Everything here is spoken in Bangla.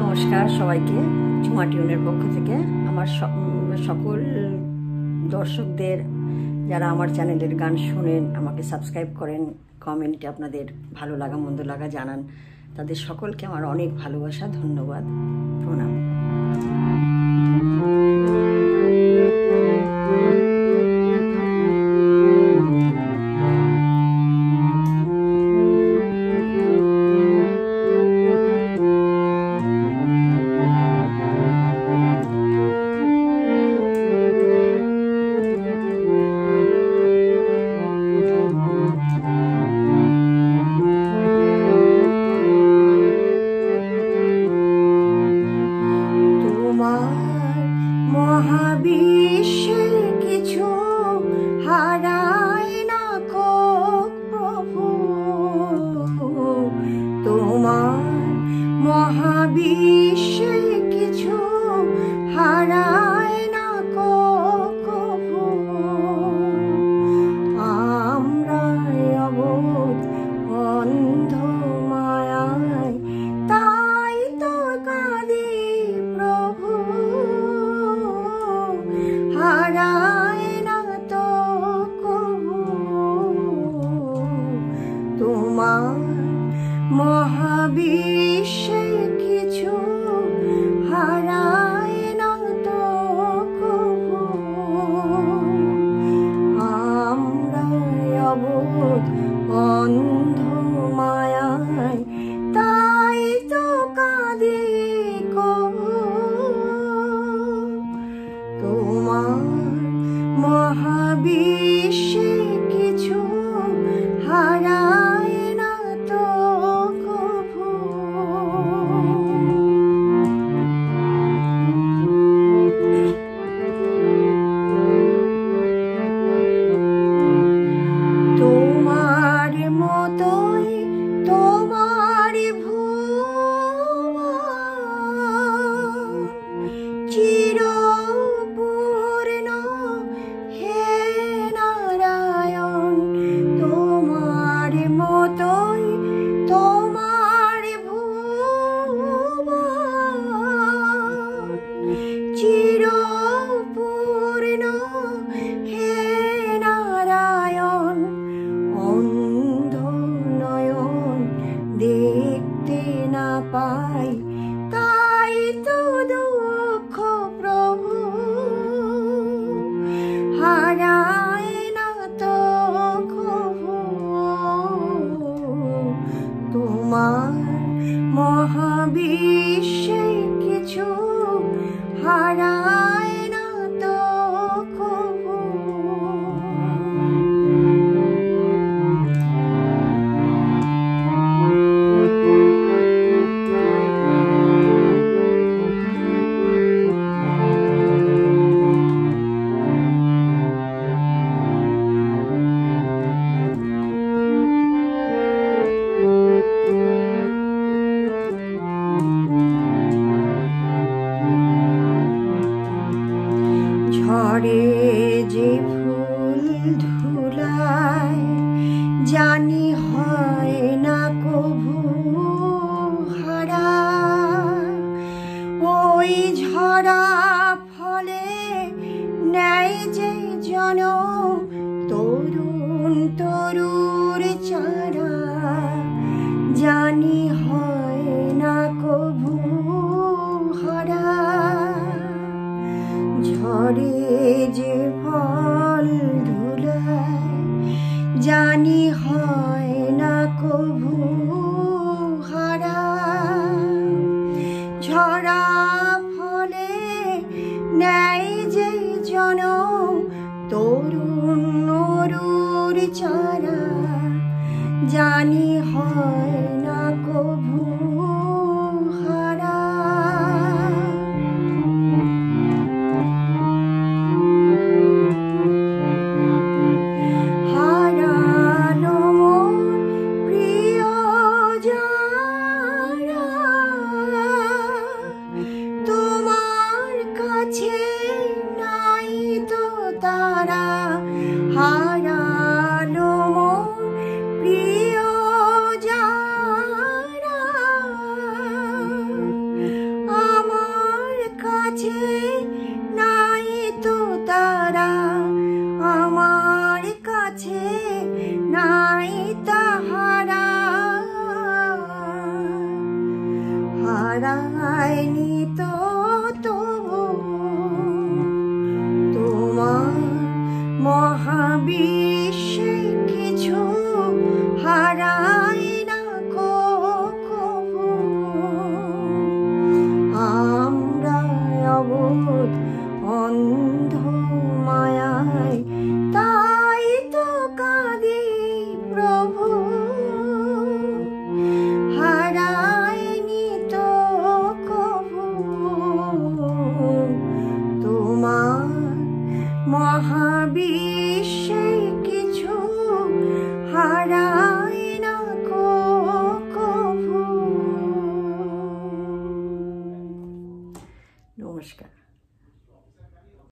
নমস্কার সবাইকে, ঝুমা টিউনের পক্ষ থেকে আমার সকল দর্শকদের যারা আমার চ্যানেলের গান শুনেন, আমাকে সাবস্ক্রাইব করেন, কমেন্টে আপনাদের ভালো লাগা মন্দ লাগা জানান, তাদের সকলকে আমার অনেক ভালোবাসা, ধন্যবাদ, প্রণাম। মহাবিশ্বের কিছু হারায় না কো প্রভু, তোমার মহাবিশ্বের কিছু হারায় না কো প্রভু। আমরা অবোধ অন্ধ মায়ায় তাই তো কাঁদি প্রভু, হারায় না তো কবু তোমার মহাবিশ্বে কিছু হারায় না তো কবু। আমরা অবোধ অন্ধ মায়ায় তাই তো কাঁদি কবু, তোমার মহাবিশ্বে কিছু হারায় না তো কভু। তোমার মতোই তোমার ভুবন চিরপূর্ণ হে নারায়ণ, তোমার মতোই তোমার ভুবন চিরপূর্ণ হে নারায়ণ। অন্ধ নয়ন দেখতে না পাই তাই তো দুঃখ প্রভু, হারায় না তো কভু তোমার মহাবিশ্বে কিছু হারায় না তো কভু। হারায়নি তো তবু তোমার মহাবিশ্বে কিছু হারায় না কভু। আমরা অবোধ অন্ধ মায়ায় তাই তো কাঁদি প্রভু, হারায়নি তো কভু তোমার মহাবিশ্বে কিছু হারায় না কভু। নমস্কার।